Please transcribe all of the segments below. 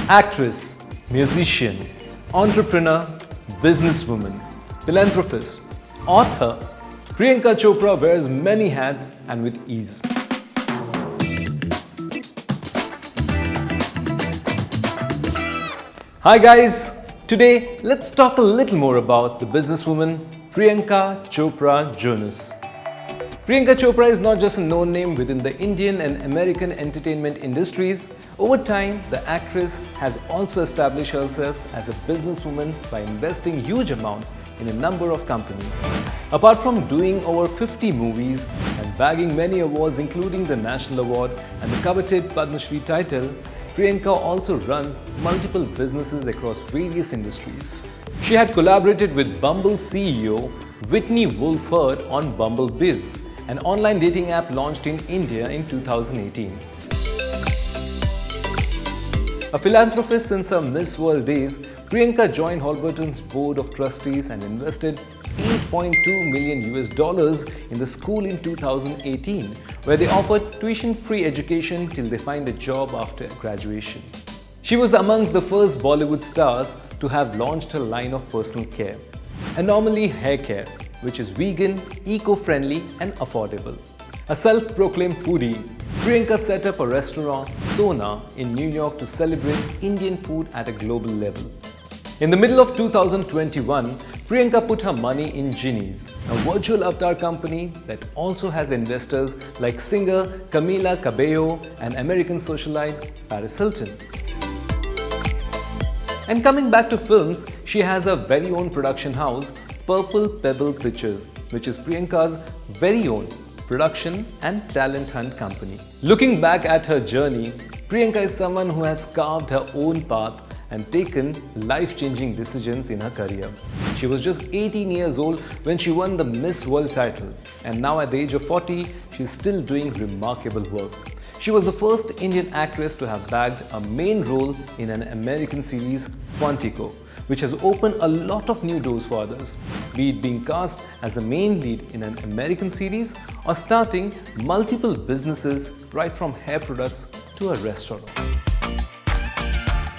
Actress, musician, entrepreneur, businesswoman, philanthropist, author, Priyanka Chopra wears many hats and with ease. Hi guys, today let's talk a little more about the businesswoman Priyanka Chopra Jonas. Priyanka Chopra is not just a known name within the Indian and American entertainment industries. Over time, the actress has also established herself as a businesswoman by investing huge amounts in a number of companies. Apart from doing over 50 movies and bagging many awards including the National Award and the coveted Padma Shri title, Priyanka also runs multiple businesses across various industries. She had collaborated with Bumble CEO Whitney Wolfe on Bumble Biz, an online dating app launched in India in 2018. A philanthropist since her Miss World days, Priyanka joined Holberton's board of trustees and invested $8.2 million in the school in 2018, where they offered tuition-free education till they find a job after graduation. She was amongst the first Bollywood stars to have launched her line of personal care, Anomaly Hair Care, which is vegan, eco-friendly and affordable. A self-proclaimed foodie, Priyanka set up a restaurant, Sona, in New York to celebrate Indian food at a global level. In the middle of 2021, Priyanka put her money in Genies, a virtual avatar company that also has investors like singer Camila Cabello and American socialite Paris Hilton. And coming back to films, she has her very own production house, Purple Pebble Pictures, which is Priyanka's very own production and talent hunt company. Looking back at her journey, Priyanka is someone who has carved her own path and taken life-changing decisions in her career. She was just 18 years old when she won the Miss World title, and now at the age of 40, she is still doing remarkable work. She was the first Indian actress to have bagged a main role in an American series, Quantico, which has opened a lot of new doors for others, be it being cast as the main lead in an American series or starting multiple businesses right from hair products to a restaurant.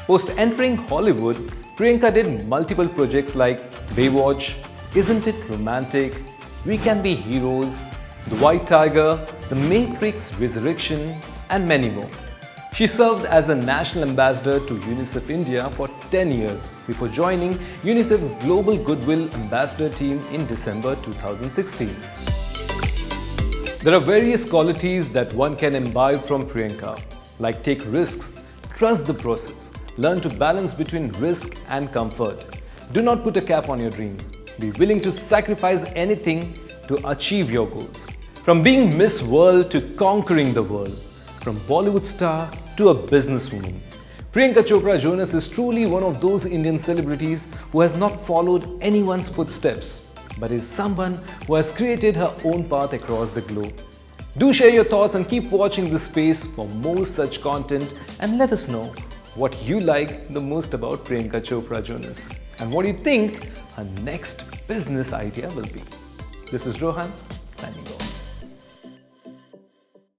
Post entering Hollywood, Priyanka did multiple projects like Baywatch, Isn't It Romantic, We Can Be Heroes, The White Tiger, The Matrix Resurrection, and many more. She served as a national ambassador to UNICEF India for 10 years before joining UNICEF's Global Goodwill Ambassador team in December 2016. There are various qualities that one can imbibe from Priyanka, like take risks, trust the process, learn to balance between risk and comfort. Do not put a cap on your dreams. Be willing to sacrifice anything to achieve your goals. From being Miss World to conquering the world, from Bollywood star to a businesswoman, Priyanka Chopra Jonas is truly one of those Indian celebrities who has not followed anyone's footsteps, but is someone who has created her own path across the globe. Do share your thoughts and keep watching this space for more such content, and let us know what you like the most about Priyanka Chopra Jonas and what you think her next business idea will be. This is Rohan.